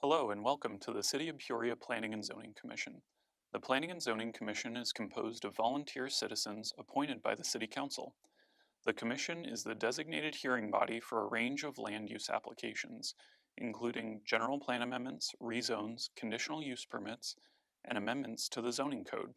Hello and welcome to the City of Peoria Planning and Zoning Commission. The Planning and Zoning Commission is composed of volunteer citizens appointed by the City Council. The Commission is the designated hearing body for a range of land use applications, including general plan amendments, rezones, conditional use permits, and amendments to the zoning code.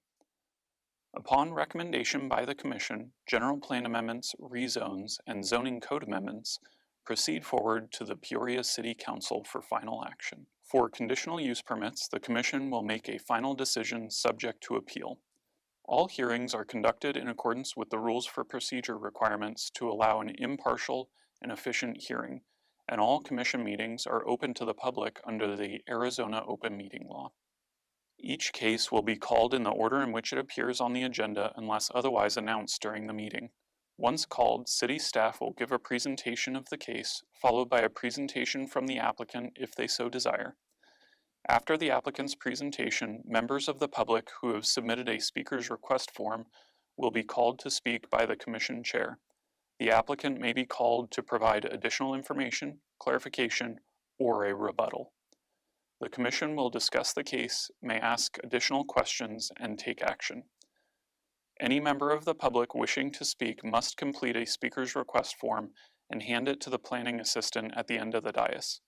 Upon recommendation by the Commission, general plan amendments, rezones, and zoning code amendments proceed forward to the Peoria City Council for final action. For conditional use permits, the Commission will make a final decision subject to appeal. All hearings are conducted in accordance with the rules for procedure requirements to allow an impartial and efficient hearing, and all Commission meetings are open to the public under the Arizona Open Meeting Law. Each case will be called in the order in which it appears on the agenda unless otherwise announced during the meeting. Once called, City staff will give a presentation of the case, followed by a presentation from the applicant if they so desire. After the applicant's presentation, members of the public who have submitted a speaker's request form will be called to speak by the Commission Chair. The applicant may be called to provide additional information, clarification, or a rebuttal. The Commission will discuss the case, may ask additional questions, and take action. Any member of the public wishing to speak must complete a speaker's request form and hand it to the planning assistant at the end of the dais.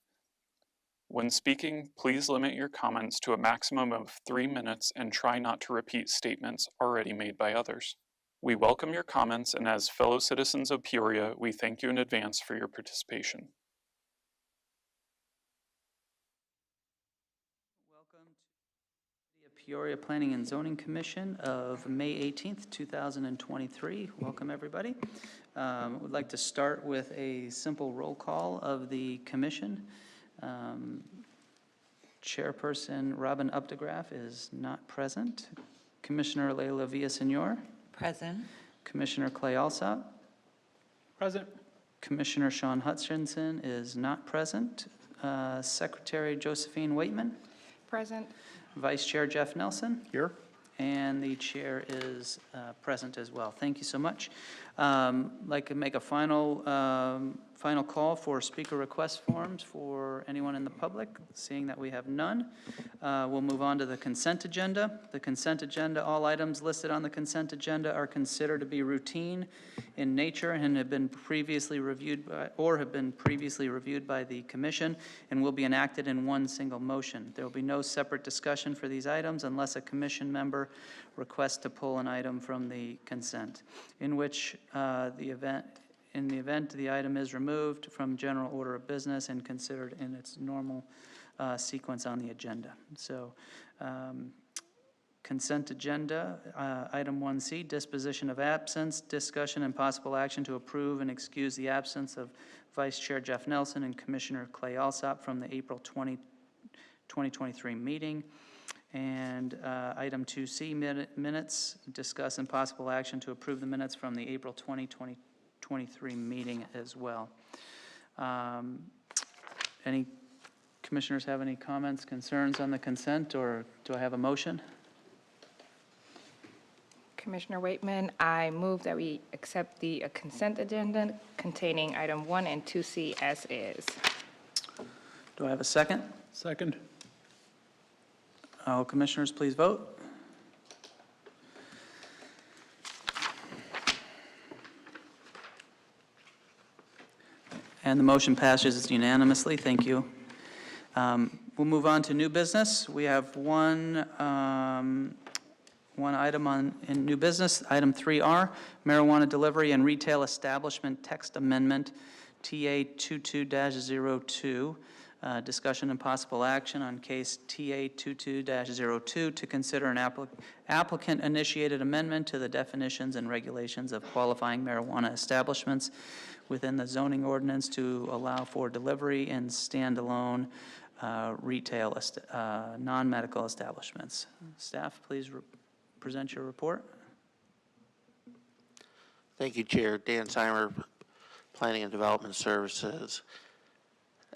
When speaking, please limit your comments to a maximum of 3 minutes and try not to repeat statements already made by others. We welcome your comments, and as fellow citizens of Peoria, we thank you in advance for your participation. Welcome to the Peoria Planning and Zoning Commission of May 18th, 2023. Welcome, everybody. We'd like to start with a simple roll call of the commission. Chairperson Robin Updegraff is not present. Commissioner Leila Villasenor. Present. Commissioner Clay Alsop. Present. Commissioner Sean Hutchinson is not present. Secretary Josephine Waitman. Present. Vice Chair Jeff Nelson. Here. And the chair is present as well. Thank you so much. I'd like to make a final call for speaker request forms for anyone in the public. Seeing that we have none, we'll move on to the consent agenda. The consent agenda, all items listed on the consent agenda are considered to be routine in nature and have been previously reviewed by the commission and will be enacted in one single motion. There will be no separate discussion for these items unless a commission member requests to pull an item from the consent, in which in the event the item is removed from general order of business and considered in its normal sequence on the agenda. So consent agenda, item 1C, disposition of absence, discussion and possible action to approve and excuse the absence of Vice Chair Jeff Nelson and Commissioner Clay Alsop from the April 2023 meeting. And item 2C, minutes, discuss and possible action to approve the minutes from the April 2023 meeting as well. Any commissioners have any comments, concerns on the consent, or do I have a motion? Commissioner Waitman, I move that we accept the consent agenda containing item 1 and 2C as is. Do I have a second? Second. All commissioners, please vote. And the motion passes unanimously. Thank you. We'll move on to new business. We have one item in new business, item 3R, marijuana delivery and retail establishment text amendment, TA 22-02. Discussion and possible action on case TA 22-02 to consider an applicant-initiated amendment to the definitions and regulations of qualifying marijuana establishments within the zoning ordinance to allow for delivery in standalone retail non-medical establishments. Staff, please present your report. Thank you, Chair. Dan Simer, Planning and Development Services.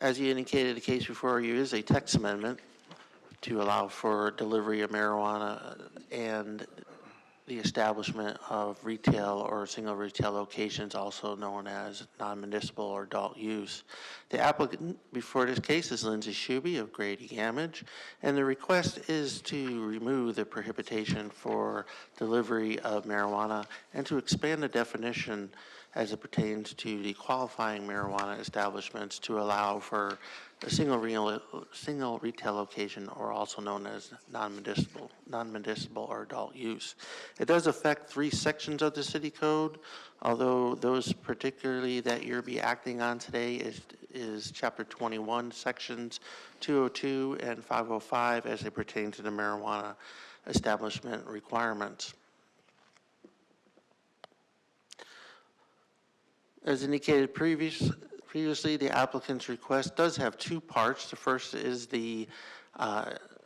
As you indicated, the case before you is a text amendment to allow for delivery of marijuana and the establishment of retail or single retail locations, also known as non-municipal or adult use. The applicant before this case is Lindsay Shuby of Grady Gamage, and the request is to remove the prohibition for delivery of marijuana and to expand the definition as it pertains to the qualifying marijuana establishments to allow for a single retail location, or also known as non-municipal or adult use. It does affect 3 sections of the city code, although those particularly that you'll be acting on today is chapter 21, sections 202 and 505 as they pertain to the marijuana establishment requirements. As indicated previously, the applicant's request does have 2 parts. The first is the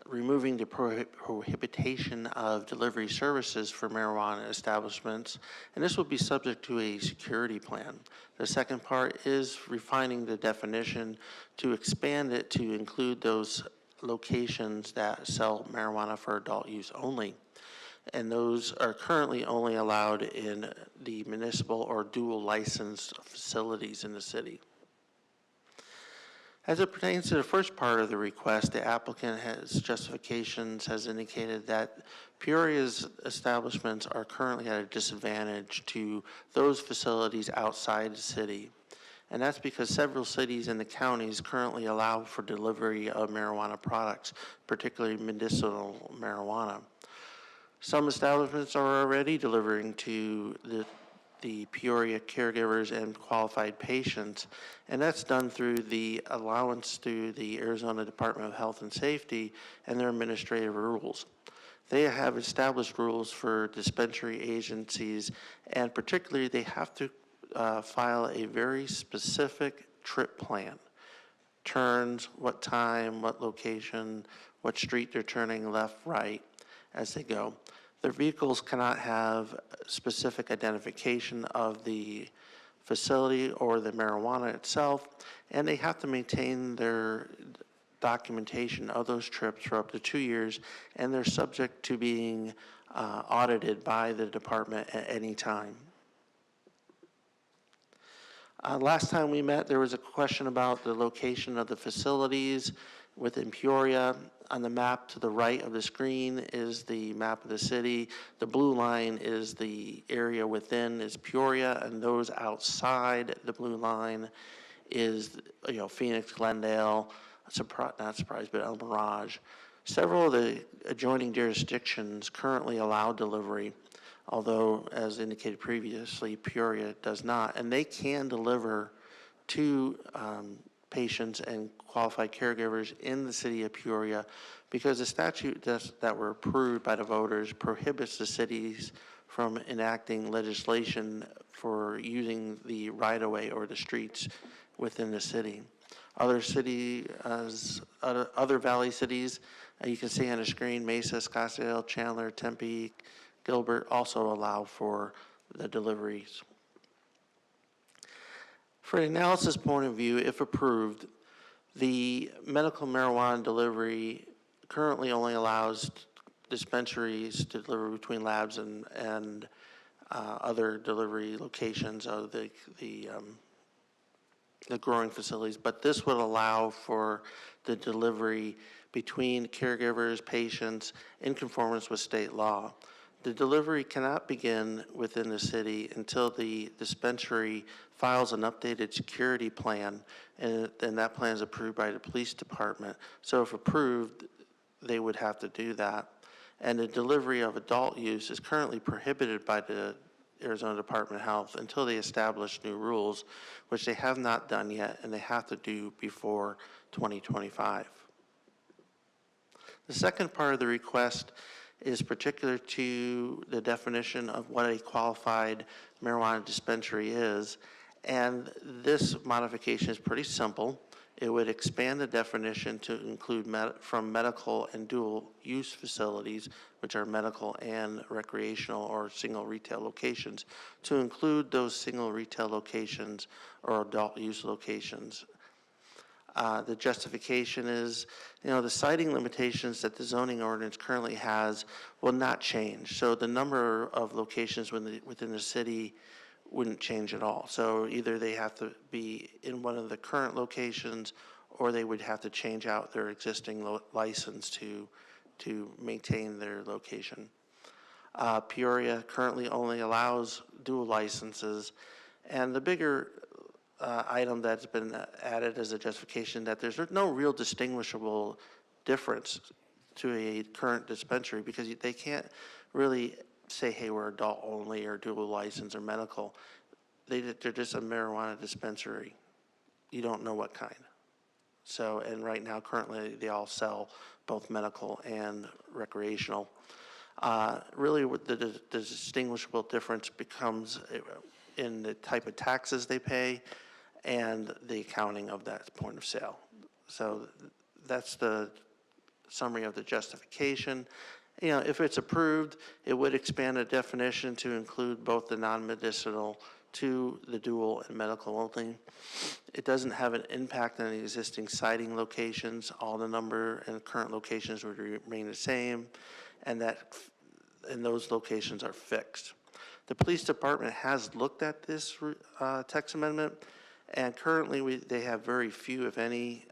removing the prohibition of delivery services for marijuana establishments, and this will be subject to a security plan. The second part is refining the definition to expand it to include those locations that sell marijuana for adult use only. And those are currently only allowed in the municipal or dual licensed facilities in the city. As it pertains to the first part of the request, the applicant has indicated that Peoria's establishments are currently at a disadvantage to those facilities outside the city. And that's because several cities and the counties currently allow for delivery of marijuana products, particularly medicinal marijuana. Some establishments are already delivering to the Peoria caregivers and qualified patients, and that's done through the allowance through the Arizona Department of Health and Safety and their administrative rules. They have established rules for dispensary agencies, and particularly they have to file a very specific trip plan. Turns, what time, what location, what street they're turning left, right, as they go. Their vehicles cannot have specific identification of the facility or the marijuana itself, and they have to maintain their documentation of those trips for up to 2 years, and they're subject to being audited by the department at any time. Last time we met, there was a question about the location of the facilities within Peoria. On the map to the right of the screen is the map of the city. The blue line is the area within is Peoria, and those outside the blue line is, Phoenix, Glendale, not surprised, but El Mirage. Several of the adjoining jurisdictions currently allow delivery, although, as indicated previously, Peoria does not, and they can deliver to patients and qualified caregivers in the city of Peoria because the statute that were approved by the voters prohibits the cities from enacting legislation for using the right-of-way or the streets within the city. Other valley cities, you can see on the screen, Mesa, Scottsdale, Chandler, Tempe, Gilbert also allow for the deliveries. For an analysis point of view, if approved, the medical marijuana delivery currently only allows dispensaries to deliver between labs and other delivery locations of the growing facilities, but this would allow for the delivery between caregivers, patients, in conformance with state law. The delivery cannot begin within the city until the dispensary files an updated security plan, and that plan is approved by the police department. So if approved, they would have to do that. And the delivery of adult use is currently prohibited by the Arizona Department of Health until they establish new rules, which they have not done yet, and they have to do before 2025. The second part of the request is particular to the definition of what a qualified marijuana dispensary is. And this modification is pretty simple. It would expand the definition to include from medical and dual use facilities, which are medical and recreational or single retail locations, to include those single retail locations or adult use locations. The justification is, the siting limitations that the zoning ordinance currently has will not change. So the number of locations within the city wouldn't change at all. So either they have to be in one of the current locations, or they would have to change out their existing license to maintain their location. Peoria currently only allows dual licenses, and the bigger item that's been added as a justification that there's no real distinguishable difference to a current dispensary, because they can't really say, hey, we're adult only or dual license or medical. They're just a marijuana dispensary. You don't know what kind. So, and right now, currently, they all sell both medical and recreational. Really, what the distinguishable difference becomes in the type of taxes they pay and the accounting of that point of sale. So that's the summary of the justification. If it's approved, it would expand the definition to include both the non-medicinal to the dual and medical only. It doesn't have an impact on the existing siting locations. All the number and current locations would remain the same, and those locations are fixed. The police department has looked at this text amendment, and currently they have very few, if any,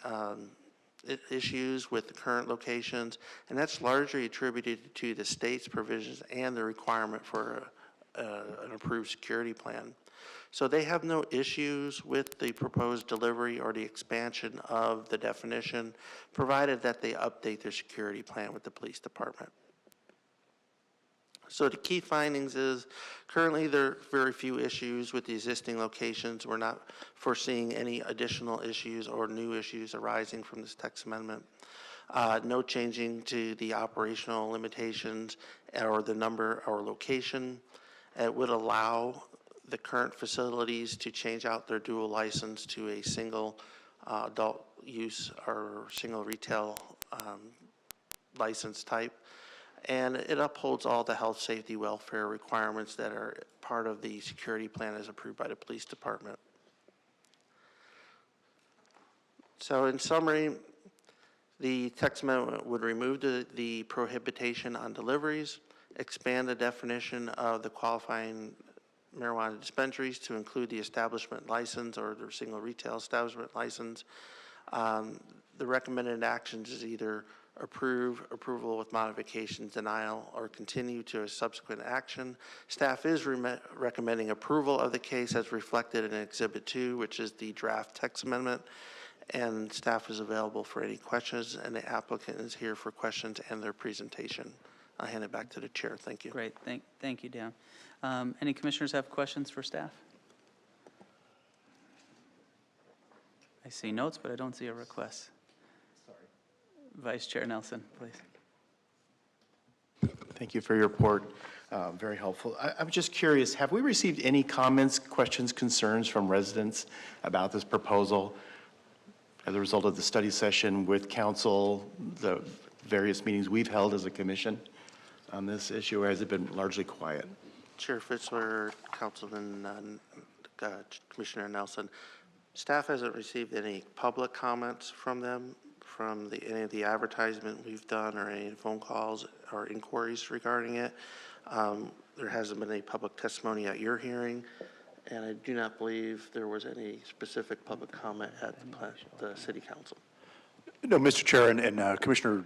issues with the current locations, and that's largely attributed to the state's provisions and the requirement for an approved security plan. So they have no issues with the proposed delivery or the expansion of the definition, provided that they update their security plan with the police department. So the key findings is currently there are very few issues with the existing locations. We're not foreseeing any additional issues or new issues arising from this text amendment. No changing to the operational limitations or the number or location. It would allow the current facilities to change out their dual license to a single adult use or single retail license type. And it upholds all the health, safety, welfare requirements that are part of the security plan as approved by the police department. So in summary, the text amendment would remove the prohibition on deliveries, expand the definition of the qualifying marijuana dispensaries to include the establishment license or the single retail establishment license. The recommended actions is either approval with modifications, denial, or continue to a subsequent action. Staff is recommending approval of the case as reflected in Exhibit 2, which is the draft text amendment, and staff is available for any questions, and the applicant is here for questions and their presentation. I'll hand it back to the chair. Thank you. Great, thank you, Dan. Any commissioners have questions for staff? I see notes, but I don't see a request. Vice Chair Nelson, please. Thank you for your report. Very helpful. I'm just curious, have we received any comments, questions, concerns from residents about this proposal as a result of the study session with council, the various meetings we've held as a commission on this issue, or has it been largely quiet? Chair Fitzler, Councilman Commissioner Nelson, staff hasn't received any public comments from them, from any of the advertisement we've done or any phone calls or inquiries regarding it. There hasn't been any public testimony at your hearing, and I do not believe there was any specific public comment at the City Council. No, Mr. Chair and Commissioner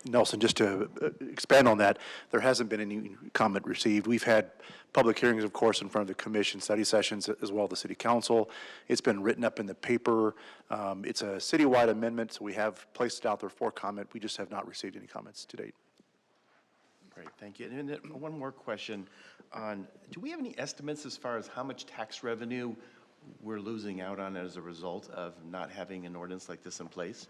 Nelson, just to expand on that, there hasn't been any comment received. We've had public hearings, of course, in front of the commission, study sessions, as well as the City Council. It's been written up in the paper. It's a citywide amendment, so we have placed it out there for comment. We just have not received any comments to date. Great, thank you. And then one more question on, do we have any estimates as far as how much tax revenue we're losing out on as a result of not having an ordinance like this in place?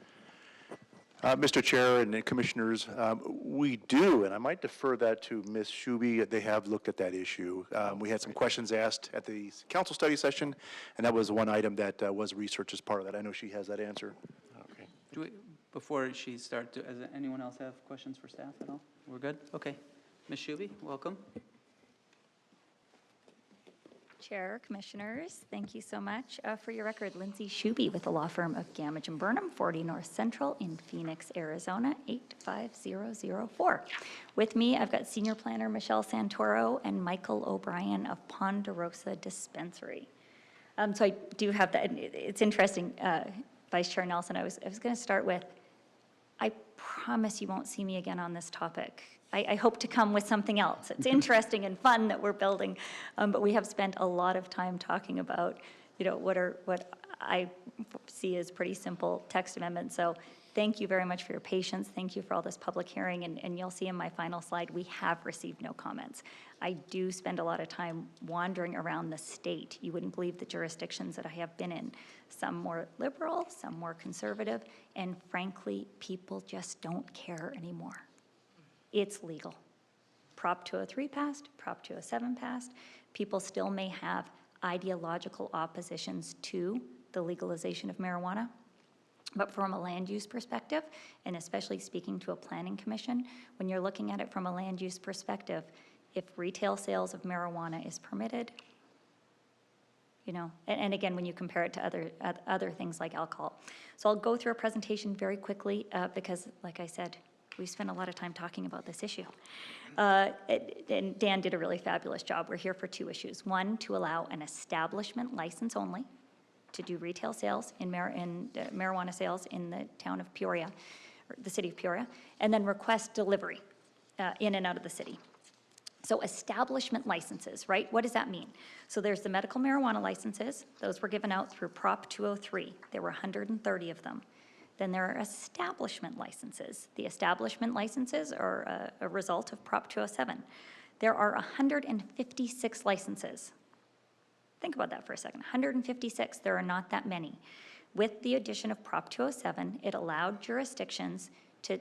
Mr. Chair and Commissioners, we do, and I might defer that to Ms. Shuby. They have looked at that issue. We had some questions asked at the council study session, and that was one item that was researched as part of that. I know she has that answer. Okay. Before she starts, does anyone else have questions for staff at all? We're good? Okay. Ms. Shuby, welcome. Chair, Commissioners, thank you so much. For your record, Lindsay Shuby with the law firm of Gamage and Burnham, 40 North Central in Phoenix, Arizona, 85004. With me, I've got Senior Planner Michelle Santoro and Michael O'Brien of Ponderosa Dispensary. So I do have that. It's interesting, Vice Chair Nelson, I was going to start with, I promise you won't see me again on this topic. I hope to come with something else. It's interesting and fun that we're building, but we have spent a lot of time talking about, what I see as pretty simple text amendments. So thank you very much for your patience. Thank you for all this public hearing, and you'll see in my final slide, we have received no comments. I do spend a lot of time wandering around the state. You wouldn't believe the jurisdictions that I have been in, some more liberal, some more conservative, and frankly, people just don't care anymore. It's legal. Prop 203 passed, Prop 207 passed. People still may have ideological oppositions to the legalization of marijuana. But from a land use perspective, and especially speaking to a planning commission, when you're looking at it from a land use perspective, if retail sales of marijuana is permitted, and again, when you compare it to other things like alcohol. So I'll go through a presentation very quickly because, like I said, we spent a lot of time talking about this issue. And Dan did a really fabulous job. We're here for two issues. One, to allow an establishment license only to do retail sales in marijuana sales in the town of Peoria, or the city of Peoria, and then request delivery in and out of the city. So establishment licenses, right? What does that mean? So there's the medical marijuana licenses. Those were given out through Prop 203. There were 130 of them. Then there are establishment licenses. The establishment licenses are a result of Prop 207. There are 156 licenses. Think about that for a second. 156, there are not that many. With the addition of Prop 207, it allowed jurisdictions to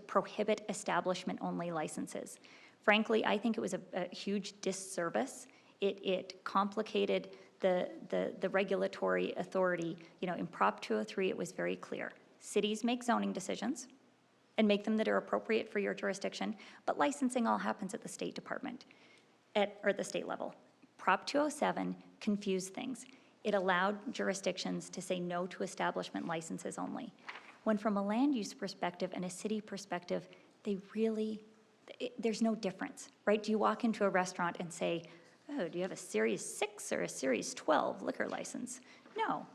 prohibit establishment-only licenses. Frankly, I think it was a huge disservice. It complicated the regulatory authority. In Prop 203, it was very clear. Cities make zoning decisions and make them that are appropriate for your jurisdiction, but licensing all happens at the State Department, or the state level. Prop 207 confused things. It allowed jurisdictions to say no to establishment licenses only. When from a land use perspective and a city perspective, there's no difference, right? Do you walk into a restaurant and say, oh, do you have a Series 6 or a Series 12 liquor license? No.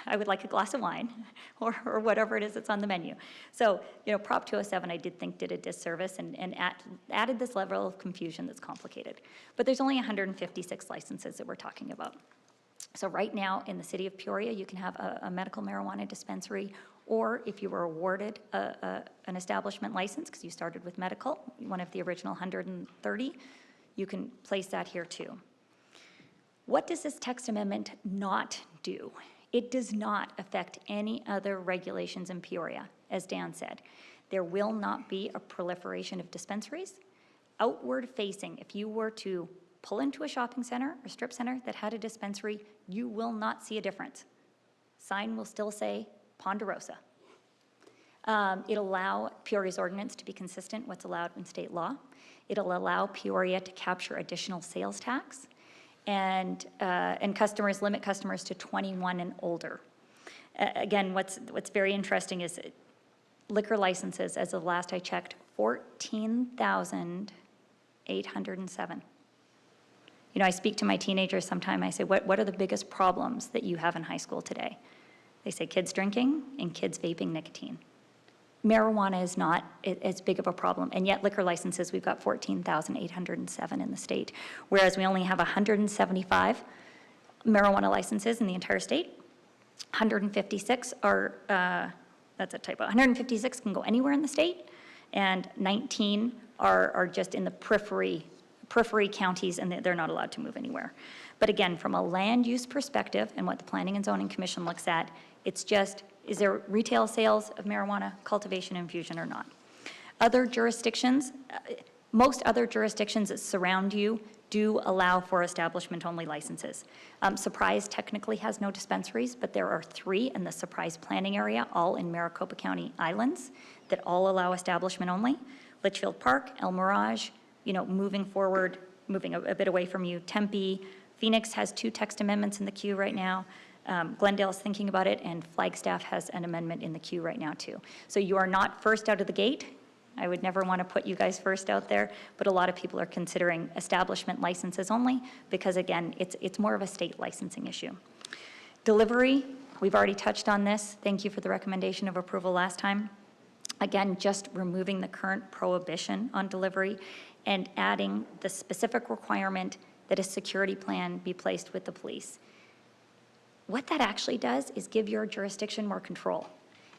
I would like a glass of wine or whatever it is that's on the menu. So, Prop 207 I did think did a disservice and added this level of confusion that's complicated. But there's only 156 licenses that we're talking about. So right now in the city of Peoria, you can have a medical marijuana dispensary, or if you were awarded an establishment license, because you started with medical, one of the original 130, you can place that here too. What does this text amendment not do? It does not affect any other regulations in Peoria, as Dan said. There will not be a proliferation of dispensaries. Outward facing, if you were to pull into a shopping center or strip center that had a dispensary, you will not see a difference. Sign will still say Ponderosa. It'll allow Peoria's ordinance to be consistent with what's allowed in state law. It'll allow Peoria to capture additional sales tax. And limit customers to 21 and older. Again, what's very interesting is liquor licenses, as of last I checked, 14,807. I speak to my teenagers sometime, I say, what are the biggest problems that you have in high school today? They say kids drinking and kids vaping nicotine. Marijuana is not as big of a problem, and yet liquor licenses, we've got 14,807 in the state, whereas we only have 175 marijuana licenses in the entire state. 156 are, that's a typo, 156 can go anywhere in the state, and 19 are just in the periphery counties, and they're not allowed to move anywhere. But again, from a land use perspective, and what the Planning and Zoning Commission looks at, it's just, is there retail sales of marijuana, cultivation, infusion, or not? Other jurisdictions, most other jurisdictions that surround you do allow for establishment-only licenses. Surprise technically has no dispensaries, but there are 3 in the Surprise planning area, all in Maricopa County Islands, that all allow establishment only. Litchfield Park, El Mirage, moving forward, moving a bit away from you, Tempe, Phoenix has 2 text amendments in the queue right now. Glendale's thinking about it, and Flagstaff has an amendment in the queue right now, too. So you are not first out of the gate. I would never want to put you guys first out there, but a lot of people are considering establishment licenses only because, again, it's more of a state licensing issue. Delivery, we've already touched on this. Thank you for the recommendation of approval last time. Again, just removing the current prohibition on delivery and adding the specific requirement that a security plan be placed with the police. What that actually does is give your jurisdiction more control.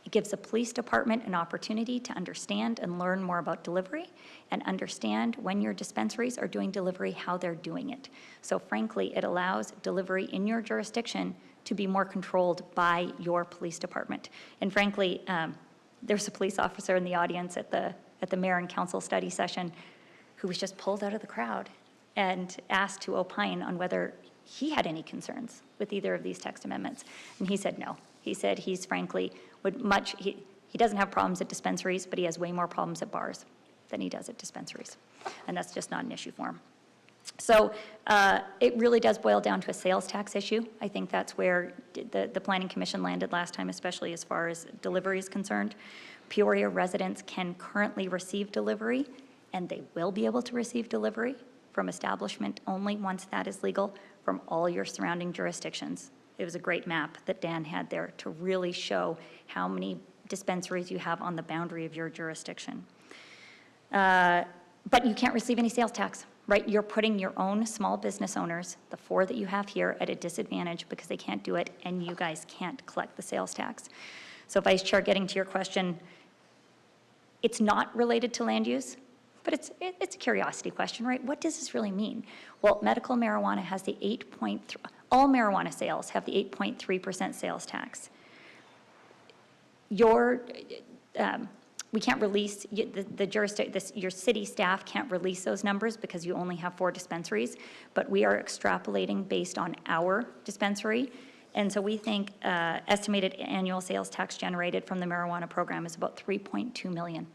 It gives the police department an opportunity to understand and learn more about delivery and understand when your dispensaries are doing delivery, how they're doing it. So frankly, it allows delivery in your jurisdiction to be more controlled by your police department. And frankly, there's a police officer in the audience at the mayor and council study session who was just pulled out of the crowd and asked to opine on whether he had any concerns with either of these text amendments. And he said no. He said he's frankly he doesn't have problems at dispensaries, but he has way more problems at bars than he does at dispensaries. And that's just not an issue for him. So it really does boil down to a sales tax issue. I think that's where the Planning Commission landed last time, especially as far as delivery is concerned. Peoria residents can currently receive delivery, and they will be able to receive delivery from establishment only once that is legal from all your surrounding jurisdictions. It was a great map that Dan had there to really show how many dispensaries you have on the boundary of your jurisdiction. But you can't receive any sales tax, right? You're putting your own small business owners, the 4 that you have here, at a disadvantage because they can't do it, and you guys can't collect the sales tax. So Vice Chair, getting to your question, it's not related to land use, but it's a curiosity question, right? What does this really mean? Well, medical marijuana has the 8.3, all marijuana sales have the 8.3% sales tax. We can't release, your city staff can't release those numbers because you only have 4 dispensaries, but we are extrapolating based on our dispensary. And so we think estimated annual sales tax generated from the marijuana program is about $3.2 million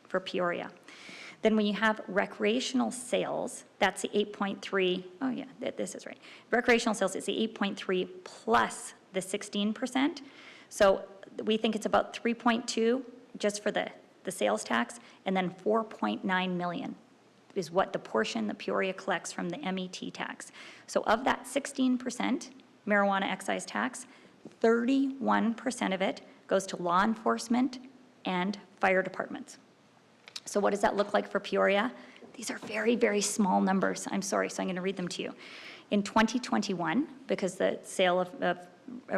for Peoria. Then when you have recreational sales, that's the 8.3, oh yeah, this is right. Recreational sales is the 8.3 plus the 16%. So we think it's about 3.2 just for the sales tax, and then 4.9 million is what the portion that Peoria collects from the MET tax. So of that 16% marijuana excise tax, 31% of it goes to law enforcement and fire departments. So what does that look like for Peoria? These are very, very small numbers. I'm sorry, so I'm going to read them to you. In 2021, because the sale of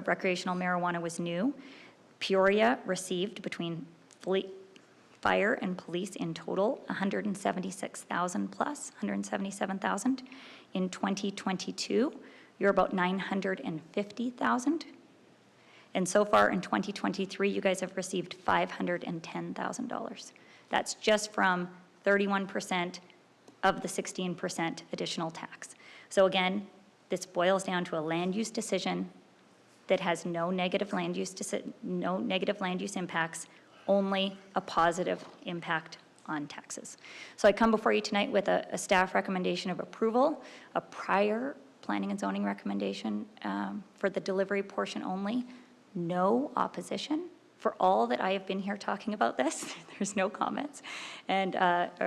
recreational marijuana was new, Peoria received between fire and police in total 176,000 plus, 177,000. In 2022, you're about 950,000. And so far in 2023, you guys have received $510,000. That's just from 31% of the 16% additional tax. So again, this boils down to a land use decision that has no negative land use impacts, only a positive impact on taxes. So I come before you tonight with a staff recommendation of approval, a prior planning and zoning recommendation for the delivery portion only, no opposition. For all that I have been here talking about this, there's no comments, and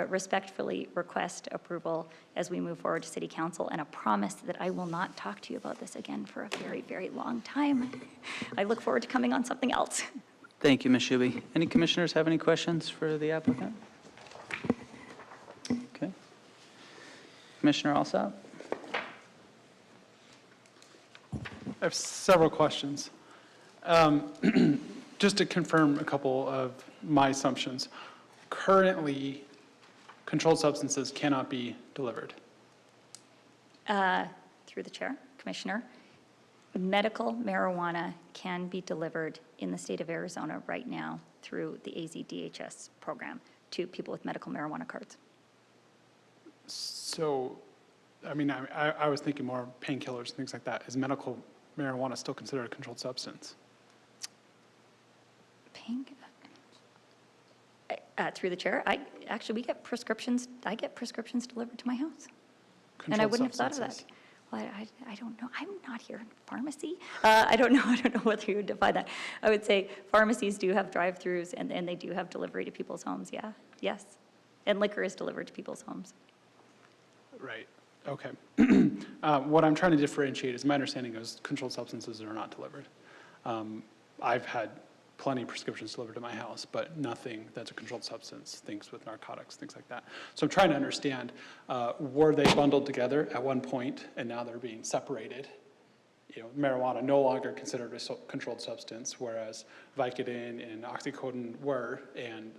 respectfully request approval as we move forward to City Council, and a promise that I will not talk to you about this again for a very, very long time. I look forward to coming on something else. Thank you, Ms. Shuby. Any commissioners have any questions for the applicant? Okay. Commissioner Alsop? I have several questions. Just to confirm a couple of my assumptions. Currently, controlled substances cannot be delivered. Through the chair, Commissioner, medical marijuana can be delivered in the state of Arizona right now through the AZDHS program to people with medical marijuana cards. So, I mean, I was thinking more painkillers and things like that. Is medical marijuana still considered a controlled substance? Through the chair, we get prescriptions, I get prescriptions delivered to my house. And I Controlled wouldn't have thought of that. substances. Well, I don't know. I'm not here in pharmacy. I don't know whether you would define that. I would say pharmacies do have drive-throughs and they do have delivery to people's homes, yeah, yes. And liquor is delivered to people's homes. Right, okay. What I'm trying to differentiate is my understanding is controlled substances are not delivered. I've had plenty of prescriptions delivered to my house, but nothing that's a controlled substance, things with narcotics, things like that. So I'm trying to understand, were they bundled together at one point and now they're being separated? You know, marijuana no longer considered a controlled substance, whereas Vicodin and oxycodone were and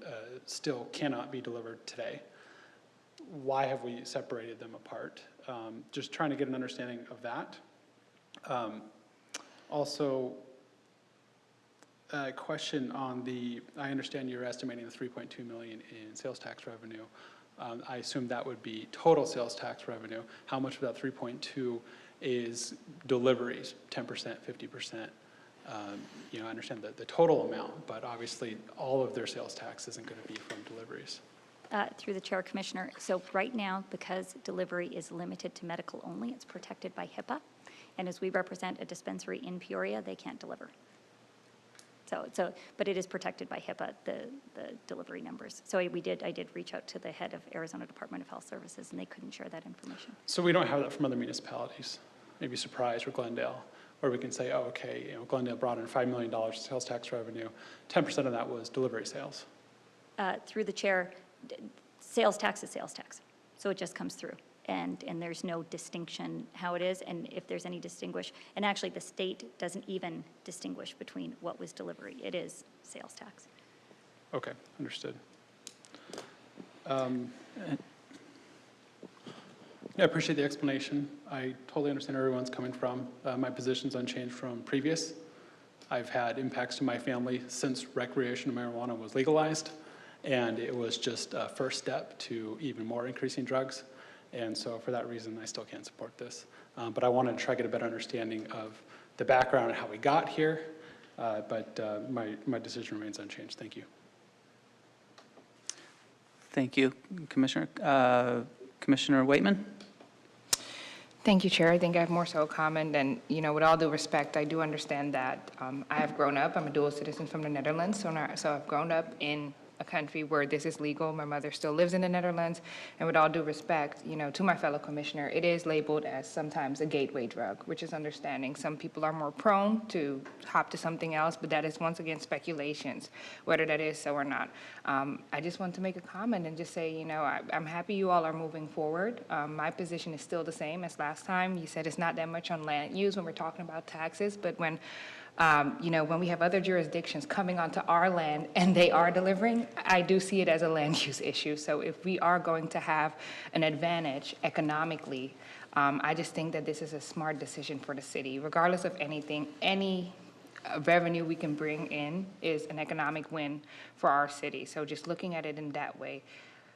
still cannot be delivered today. Why have we separated them apart? Just trying to get an understanding of that. Also, a question on I understand you're estimating the 3.2 million in sales tax revenue. I assume that would be total sales tax revenue. How much of that 3.2 is deliveries, 10%, 50%? You know, I understand the total amount, but obviously all of their sales tax isn't going to be from deliveries. Through the chair, Commissioner, so right now, because delivery is limited to medical only, it's protected by HIPAA. And as we represent a dispensary in Peoria, they can't deliver. But it is protected by HIPAA, the delivery numbers. So I did reach out to the head of Arizona Department of Health Services, and they couldn't share that information. So we don't have that from other municipalities, maybe Surprise or Glendale, where we can say, oh, okay, you know, Glendale brought in $5 million in sales tax revenue. 10% of that was delivery sales. Through the chair, sales tax is sales tax. So it just comes through. And there's no distinction how it is, and if there's any and actually the state doesn't even distinguish between what was delivery. It is sales tax. Okay, understood. Yeah, I appreciate the explanation. I totally understand where everyone's coming from. My position's unchanged from previous. I've had impacts to my family since recreational marijuana was legalized, and it was just a first step to even more increasing drugs. And so for that reason, I still can't support this. But I wanted to try to get a better understanding of the background and how we got here. But my decision remains unchanged. Thank you. Thank you, Commissioner. Commissioner Waitman? Thank you, Chair. I think I have more so a comment, and, you know, with all due respect, I do understand that I have grown up, I'm a dual citizen from the Netherlands, so I've grown up in a country where this is legal. My mother still lives in the Netherlands, and with all due respect, you know, to my fellow commissioner, it is labeled as sometimes a gateway drug, which is understanding. Some people are more prone to hop to something else, but that is once again speculations, whether that is so or not. I just want to make a comment and just say, you know, I'm happy you all are moving forward. My position is still the same as last time. You said it's not that much on land use when we're talking about taxes, but when you know, when we have other jurisdictions coming onto our land and they are delivering, I do see it as a land use issue. So if we are going to have an advantage economically, I just think that this is a smart decision for the city. Regardless of anything, any revenue we can bring in is an economic win for our city. So just looking at it in that way,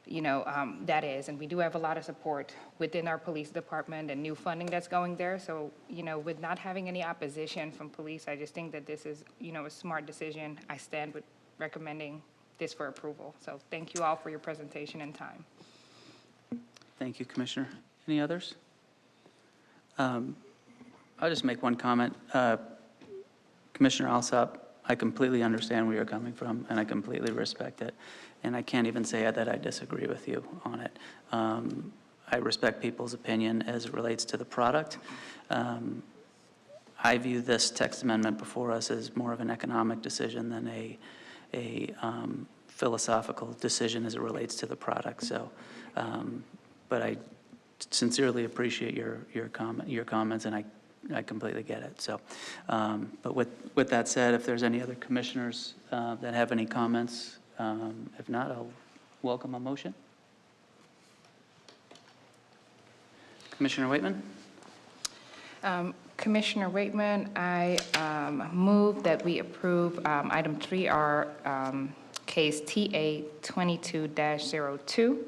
you know, that is, and we do have a lot of support within our police department and new funding that's going there. So, you know, with not having any opposition from police, I just think that this is, you know, a smart decision. I stand with recommending this for approval. So thank you all for your presentation and time. Thank you, Commissioner. Any others? I'll just make one comment. Commissioner Alsop, I completely understand where you're coming from, and I completely respect it. And I can't even say that I disagree with you on it. I respect people's opinion as it relates to the product. I view this text amendment before us as more of an economic decision than a philosophical decision as it relates to the product. So, but I sincerely appreciate your comments, and I completely get it. So, but with that said, if there's any other commissioners that have any comments, if not, I'll welcome a motion. Commissioner Waitman? Commissioner Waitman, I move that we approve item 3R, case TA 22-02,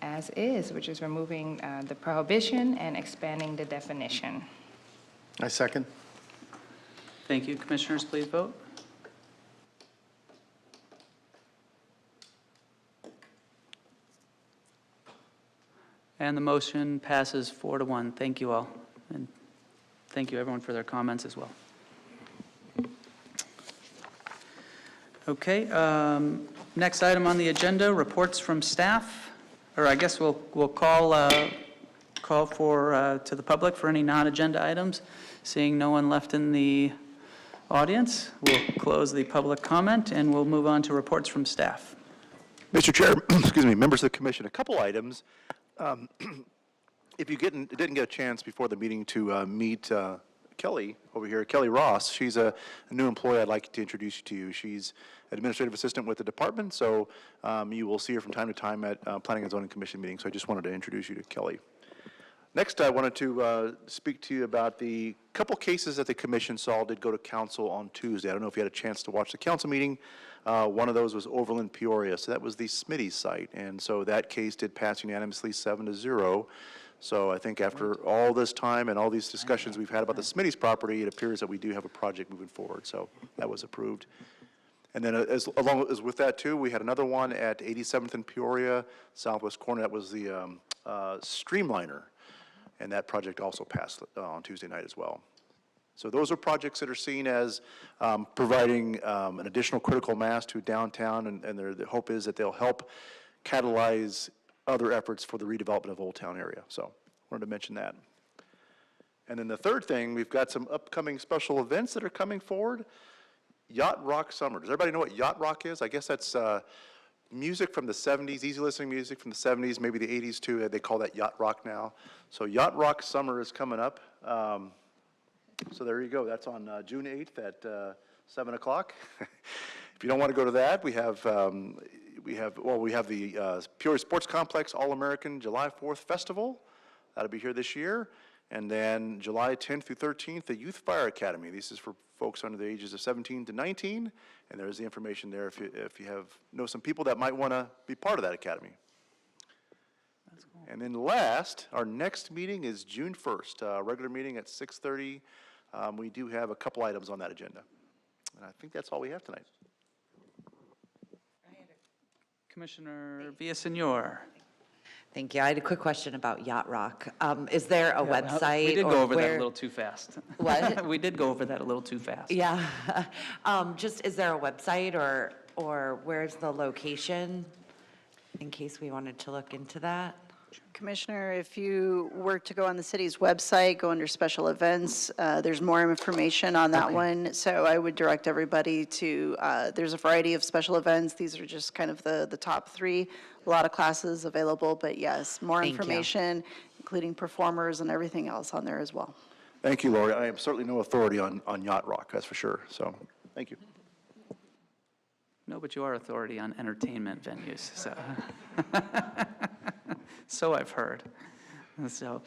as is, which is removing the prohibition and expanding the definition. I second. Thank you. Commissioners, please vote. And the motion passes 4-1. Thank you all. And thank you, everyone, for their comments as well. Okay, next item on the agenda, reports from staff. Or I guess we'll call for, to the public for any non-agenda items. Seeing no one left in the audience, we'll close the public comment and we'll move on to reports from staff. Mr. Chair, excuse me, members of the commission, a couple items. If you didn't get a chance before the meeting to meet Kelly over here, Kelly Ross, she's a new employee I'd like to introduce you to. She's administrative assistant with the department, so you will see her from time to time at Planning and Zoning Commission meetings, so I just wanted to introduce you to Kelly. Next, I wanted to speak to you about the couple cases that the commission saw did go to council on Tuesday. I don't know if you had a chance to watch the council meeting. One of those was Overland Peoria, so that was the Smitty site, and so that case did pass unanimously 7-0. So I think after all this time and all these discussions we've had about the Smitty's property, it appears that we do have a project moving forward, so that was approved. And then along as with that too, we had another one at 87th and Peoria, southwest corner, that was the Streamliner. And that project also passed on Tuesday night as well. So those are projects that are seen as providing an additional critical mass to downtown, and the hope is that they'll help catalyze other efforts for the redevelopment of Old Town area. So wanted to mention that. And then the third thing, we've got some upcoming special events that are coming forward. Yacht Rock Summer. Does everybody know what Yacht Rock is? I guess that's music from the 70s, easy listening music from the 70s, maybe the 80s too. They call that Yacht Rock now. So Yacht Rock Summer is coming up. So there you go. That's on June 8th at 7 o'clock. If you don't want to go to that, we have the Peoria Sports Complex All-American July 4th Festival. That'll be here this year. And then July 10th through 13th, the Youth Fire Academy. This is for folks under the ages of 17 to 19. And there's the information there if you know some people that might want to be part of that academy. That's cool. And then last, our next meeting is June 1st, regular meeting at 6:30. We do have a couple items on that agenda. And I think that's all we have tonight. Commissioner Villasenor. Thank you. I had a quick question about Yacht Rock. Is there a website? We did or go over that a where- little too fast. What? We did go over that a little too fast. Yeah. Just, is there a website or where's the location in case we wanted to look into that? Commissioner, if you were to go on the city's website, go under special events, there's more information on that one. So I would direct everybody to, there's a variety of special events. These are just kind of the top three. A lot of classes available, but yes, more Thank you. information, including performers and everything else on there as well. Thank you, Lori. I am certainly no authority on Yacht Rock, that's for sure. So, thank you. No, but you are authority on entertainment venues, so. So I've heard. So,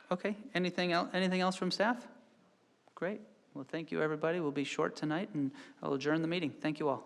okay, anything else from staff? Great. Well, thank you, everybody. We'll be short tonight, and I'll adjourn the meeting. Thank you all.